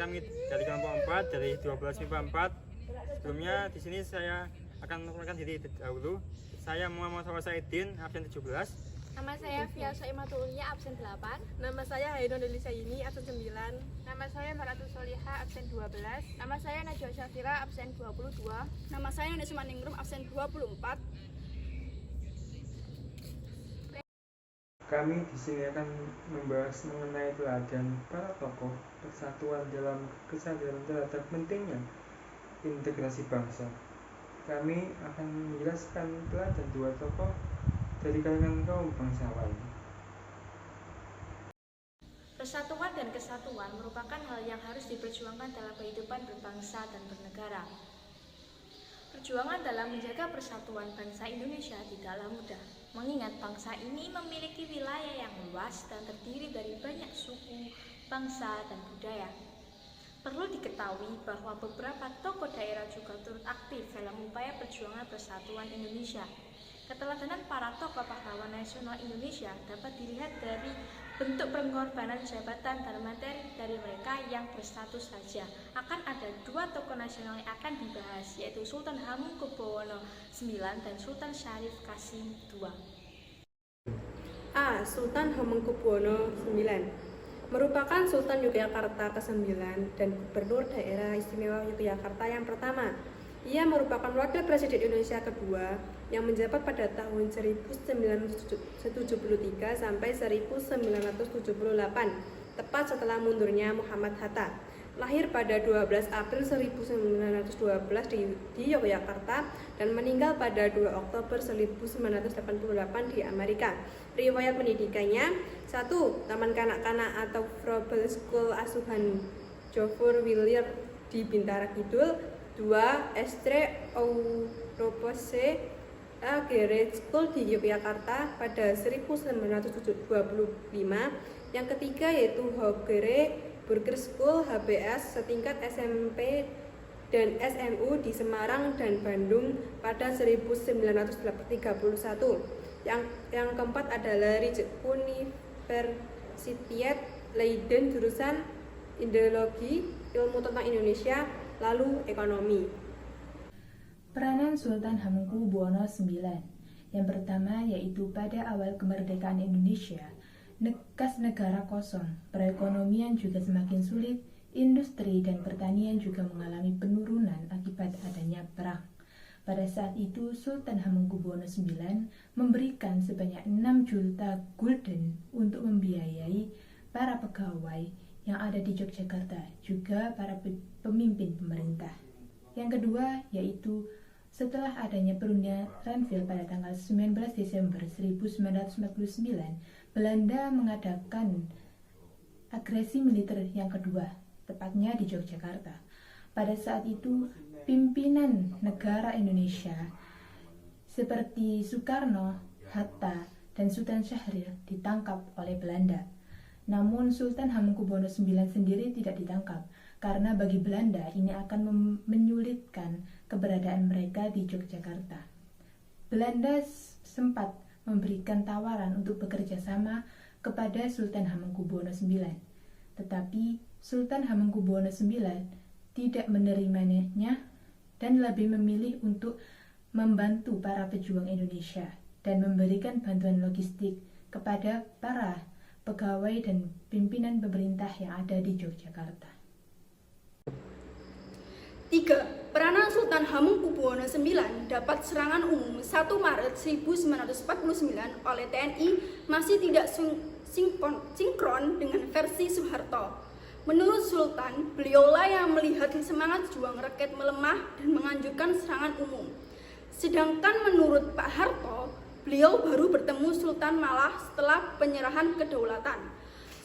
kami dari kelompok 4 dari 12 MIPA 4. Sebelumnya di sini saya akan memperkenalkan diri dahulu. Saya Muhammad Saidin, absen 17. Nama saya Fia Soimatulia, absen 8. Nama saya Haidon Delisa Yuni, absen 9. Nama saya Maratul Solihah, absen 12. Nama saya Najwa Syafira, absen 22. Nama saya Nesma Ningrum, absen 24. Kami di sini akan membahas mengenai teladan para tokoh persatuan dalam kesadaran terhadap pentingnya integrasi bangsa. Kami akan menjelaskan teladan dua tokoh dari kalangan kaum bangsawan. Persatuan dan kesatuan merupakan hal yang harus diperjuangkan dalam kehidupan berbangsa dan bernegara. Perjuangan dalam menjaga persatuan bangsa Indonesia tidaklah mudah, mengingat bangsa ini memiliki wilayah yang luas dan terdiri dari banyak suku, bangsa, dan budaya. Perlu diketahui bahwa beberapa tokoh daerah juga turut aktif dalam upaya perjuangan persatuan Indonesia. Keteladanan para tokoh pahlawan nasional Indonesia dapat dilihat dari bentuk pengorbanan jabatan dan materi dari mereka yang bersatu saja. Akan ada dua tokoh nasional yang akan dibahas, yaitu Sultan Hamengkubuwono IX dan Sultan Syarif Qasim II. A. Sultan Hamengkubuwono IX merupakan Sultan Yogyakarta ke-9 dan Gubernur Daerah Istimewa Yogyakarta yang pertama. Ia merupakan Wakil Presiden Indonesia kedua yang menjabat pada tahun 1973 sampai 1978, tepat setelah mundurnya Muhammad Hatta. Lahir pada 12 April 1912 di Yogyakarta dan meninggal pada 2 Oktober 1988 di Amerika. Riwayat pendidikannya: 1. Taman Kanak-kanak atau Froebel School asuhan Jofur Willier di Bintara Kidul. 2. Estre Europose Garage School di Yogyakarta pada 1925. Yang ketiga yaitu Hogere Burger School HBS setingkat SMP dan SMU di Semarang dan Bandung pada 1931. Yang keempat adalah Universiteit Leiden jurusan Ideologi Ilmu tentang Indonesia lalu ekonomi. Peranan Sultan Hamengkubuwono IX yang pertama yaitu pada awal kemerdekaan Indonesia, kas negara kosong, perekonomian juga semakin sulit, industri dan pertanian juga mengalami penurunan akibat adanya perang. Pada saat itu Sultan Hamengkubuwono IX memberikan sebanyak 6 juta gulden untuk membiayai para pegawai yang ada di Yogyakarta, juga para pemimpin pemerintah. Yang kedua yaitu setelah adanya perundingan Renville pada tanggal 19 Desember 1949, Belanda mengadakan agresi militer yang kedua, tepatnya di Yogyakarta. Pada saat itu, pimpinan negara Indonesia seperti Soekarno, Hatta, dan Sultan Syahrir ditangkap oleh Belanda. Namun Sultan Hamengkubuwono IX sendiri tidak ditangkap, karena bagi Belanda ini akan menyulitkan keberadaan mereka di Yogyakarta. Belanda sempat memberikan tawaran untuk bekerja sama kepada Sultan Hamengkubuwono IX, tetapi Sultan Hamengkubuwono IX tidak menerimanya dan lebih memilih untuk membantu para pejuang Indonesia dan memberikan bantuan logistik kepada para pegawai dan pimpinan pemerintah yang ada di Yogyakarta. 3. Peranan Sultan Hamengkubuwono IX dapat serangan umum 1 Maret 1949 oleh TNI masih tidak sinkron dengan versi Soeharto. Menurut Sultan, beliaulah yang melihat semangat juang rakyat melemah dan menganjurkan serangan umum. Sedangkan menurut Pak Harto, beliau baru bertemu Sultan malah setelah penyerahan kedaulatan.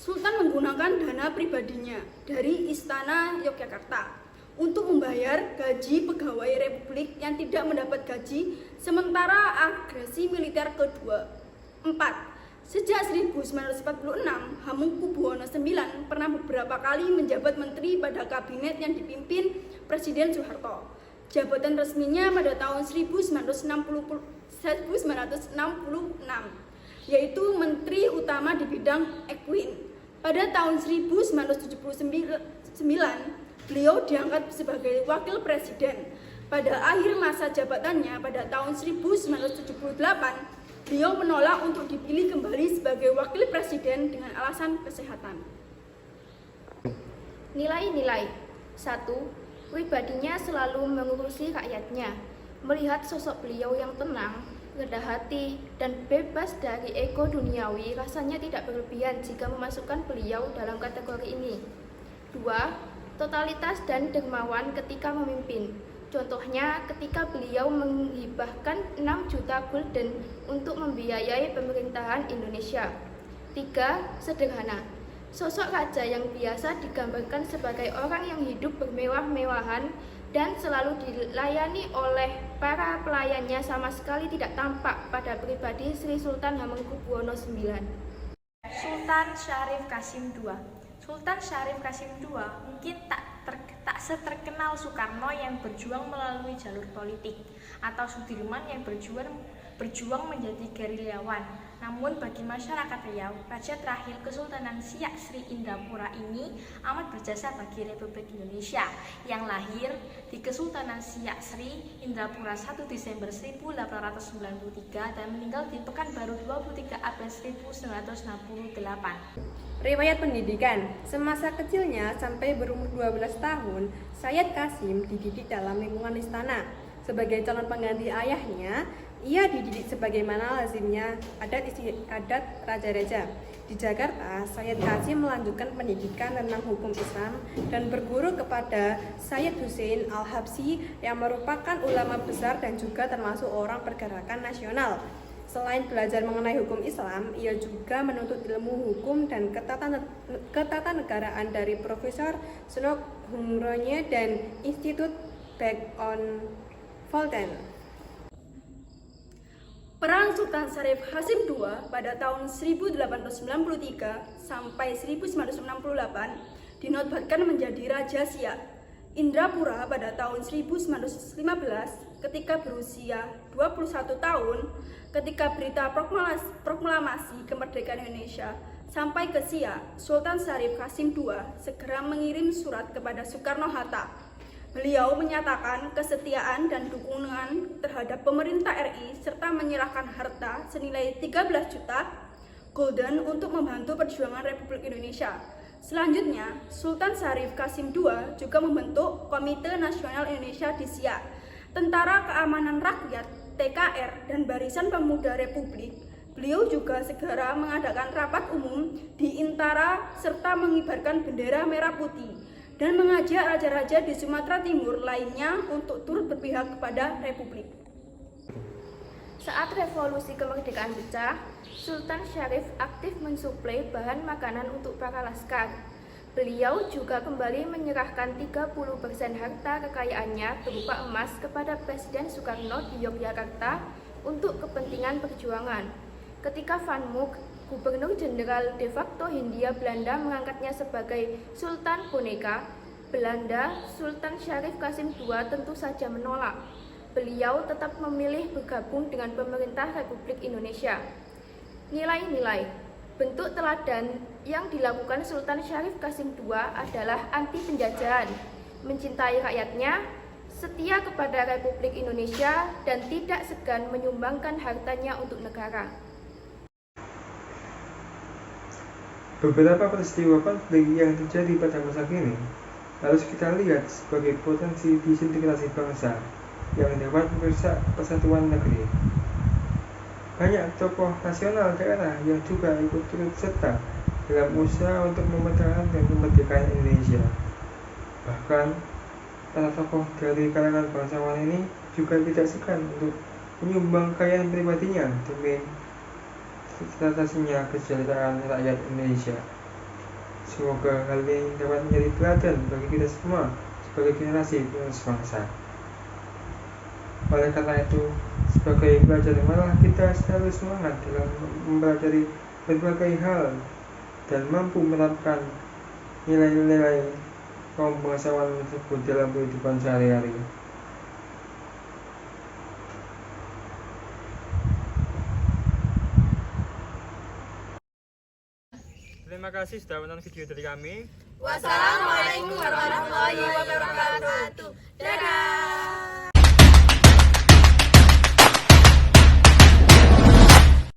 Sultan menggunakan dana pribadinya dari Istana Yogyakarta untuk membayar gaji pegawai Republik yang tidak mendapat gaji sementara agresi militer kedua. 4. Sejak 1946, Hamengkubuwono IX pernah beberapa kali menjabat menteri pada kabinet yang dipimpin Presiden Soeharto. Jabatan resminya pada tahun 1966, yaitu Menteri Utama di bidang Equine. Pada tahun 1979, beliau diangkat sebagai wakil presiden. Pada akhir masa jabatannya pada tahun 1978, beliau menolak untuk dipilih kembali sebagai wakil presiden dengan alasan kesehatan. Nilai-nilai 1. Pribadinya selalu mengurusi rakyatnya. Melihat sosok beliau yang tenang, rendah hati, dan bebas dari ego duniawi, rasanya tidak berlebihan jika memasukkan beliau dalam kategori ini. 2. Totalitas dan dermawan ketika memimpin. Contohnya ketika beliau menghibahkan 6 juta gulden untuk membiayai pemerintahan Indonesia. 3. Sederhana. Sosok raja yang biasa digambarkan sebagai orang yang hidup bermewah-mewahan dan selalu dilayani oleh para pelayannya sama sekali tidak tampak pada pribadi Sri Sultan Hamengkubuwono IX. Sultan Syarif Qasim II. Sultan Syarif Qasim II mungkin tak seterkenal Soekarno yang berjuang melalui jalur politik atau Sudirman yang berjuang menjadi gerilyawan. Namun bagi masyarakat Riau, Raja terakhir Kesultanan Siak Sri Indrapura ini amat berjasa bagi Republik Indonesia yang lahir di Kesultanan Siak Sri Indrapura 1 Desember 1893 dan meninggal di Pekanbaru 23 April 1968. Riwayat pendidikan. Semasa kecilnya sampai berumur 12 tahun, Sayyid Qasim dididik dalam lingkungan istana. Sebagai calon pengganti ayahnya, ia dididik sebagaimana lazimnya adat raja-raja. Di Jakarta, Sayyid Qasim melanjutkan pendidikan tentang hukum Islam dan berguru kepada Sayyid Hussein Al-Habsyi yang merupakan ulama besar dan juga termasuk orang pergerakan nasional. Selain belajar mengenai hukum Islam, ia juga menuntut ilmu hukum dan ketatanegaraan dari Profesor Snok Humronye dan Institut Beck on Volten. Peran Sultan Syarif Qasim II pada tahun 1893 sampai 1968 dinobatkan menjadi Raja Siak Indrapura pada tahun 1915 ketika berusia 21 tahun. Ketika berita proklamasi kemerdekaan Indonesia sampai ke Siak, Sultan Syarif Qasim II segera mengirim surat kepada Soekarno-Hatta. Beliau menyatakan kesetiaan dan dukungan terhadap pemerintah RI serta menyerahkan harta senilai 13 juta gulden untuk membantu perjuangan Republik Indonesia. Selanjutnya, Sultan Syarif Qasim II juga membentuk Komite Nasional Indonesia di Siak, Tentara Keamanan Rakyat TKR, dan Barisan Pemuda Republik. Beliau juga segera mengadakan rapat umum di Intara serta mengibarkan bendera merah putih dan mengajak raja-raja di Sumatera Timur lainnya untuk turut berpihak kepada Republik. Saat revolusi kemerdekaan pecah, Sultan Syarif aktif mensuplai bahan makanan untuk para laskar. Beliau juga kembali menyerahkan 30% harta kekayaannya berupa emas kepada Presiden Soekarno di Yogyakarta untuk kepentingan perjuangan. Ketika Van Mook, Gubernur Jenderal de facto Hindia Belanda, mengangkatnya sebagai Sultan Boneka Belanda, Sultan Syarif Qasim II tentu saja menolak. Beliau tetap memilih bergabung dengan pemerintah Republik Indonesia. Nilai-nilai. Bentuk teladan yang dilakukan Sultan Syarif Qasim II adalah anti penjajahan, mencintai rakyatnya, setia kepada Republik Indonesia, dan tidak segan menyumbangkan hartanya untuk negara. Beberapa peristiwa konflik yang terjadi pada masa kini harus kita lihat sebagai potensi disintegrasi bangsa yang dapat merusak persatuan negeri. Banyak tokoh nasional daerah yang juga ikut turut serta dalam usaha untuk mempertahankan kemerdekaan Indonesia. Bahkan, para tokoh dari kalangan bangsawan ini juga tidak segan untuk menyumbang kekayaan pribadinya demi teratasinya kesejahteraan rakyat Indonesia. Semoga hal ini dapat menjadi teladan bagi kita semua sebagai generasi penerus bangsa. Oleh karena itu, sebagai pelajar malah kita selalu semangat dalam mempelajari berbagai hal dan mampu menerapkan nilai-nilai kaum bangsawan tersebut dalam kehidupan sehari-hari. terima kasih sudah menonton video dari kami. Wassalamualaikum warahmatullahi wabarakatuh. Dadah.